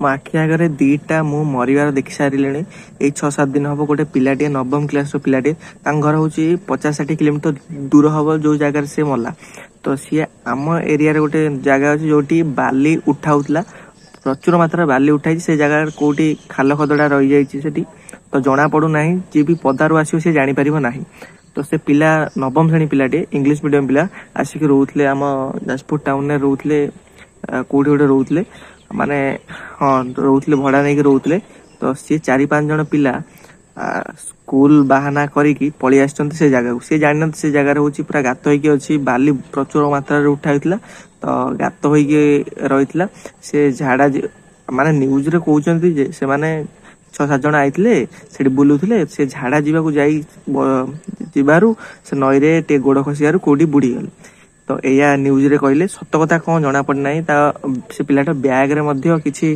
मो आखि आगे दीटा मु मरवार देखी सारे यही 6-7 दिन हम गोटे पिलाटे नवम क्लास पिलाटे घर हूँ 50-60 किलोमीटर दूर हम जो जगार से मला तो सी आम एरिया गोटे जगह अच्छे जो बाली उठाऊला प्रचुर मात्रा बाली उठाई से जगह कौटी खाल खदड़ा रही जाइए तो जना पड़ूना जी भी पदारू आसो सी जापर ना तो से पिला नवम श्रेणी पिलाटे इंग्लिश मीडियम पिला आसिक रोते आम जाजपुर टाउन में रोते कौटी गोटे रोते माने हाँ रोते भड़ा नहीं रोते तो सी 4-5 जन पिला स्कूल बाहाना करी पलि आस जगह को सी जान से जगह हूँ पूरा गात होगी बाली प्रचुर मात्रा उठाई तो गात हो रही से झाड़ा माने न्यूज रे कहते से माने 6-7 जन आईते से बुलूले से झाड़ा जावाक जारू से नई रे गोड़ खसियार कौटी बुड़ी गले तो या न्यूज रे कहले सत कथा कौन जना पड़ना से पिलाटा बैग रे मध्य किछि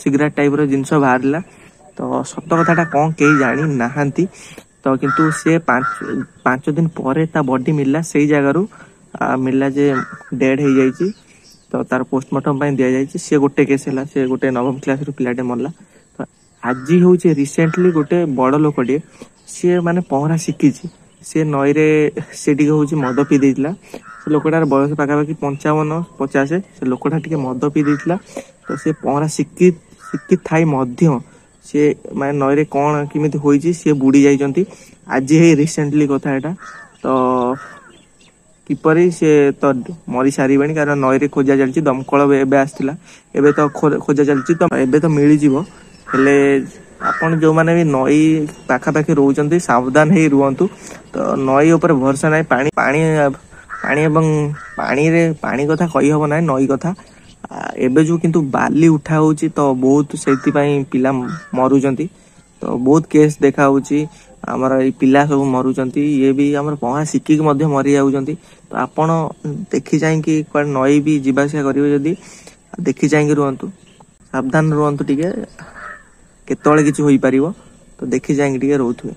सिगरेट टाइप रो जिनस बाहरला तो सत कथाटा कौन कई जानी नाहांती तो किंतु से 5 दिन पर बॉडी मिलला से जगार मिलला जे डेड हो जाइए तो तार पोस्टमार्टम दि जाइए सी गोटे केस है से गोटे नवम क्लास पिलाटे मरला तो आज हूँ रिसेंटली गोटे बड़ लोकटे सी माने पहरा शिखी सी नई रे हूँ मद पी देला से लोकटार बयस पाखापाखि 55-50 से लोकटा टे मद पी देला तो सी पहरा शिखी थाई मध्य सी माने नई रे कौन किमिति होइछि सी बुड़ी जाइछंती आज हे रिसेंटली कथा एटा तो किपरि से तो मरी सारी कारण नई रे खोजा चलछि दमकल एबे आस्तिला एबे तो खोजा चलछि तो एबे तो मिली जिवो हेले आपण जो माने भी नई पाखापाखि रोचंती सावधान हे रुहंतु तो नई ऊपर भरोसा नहीं पानी पानी पानी एवं पानी रे पानी कथा कही हबो ना नई कथा एबे जो किंतु बाली उठा होची तो बहुत सेति पई पिला मरुचंती तो बहुत केस देखा होची हमर ई पिला सब मरुचंती ये भी हमर पहा सिक्की के मध्य मरि जाउचंती तो आपण देखि जाई कि कोन नई भी जीवासिया करिवे जदी देखि जाई कि रुहंतु सावधान रुहंतु टिके केतळे किछि होई परिवो तो देखि जाई टिके रहउथु।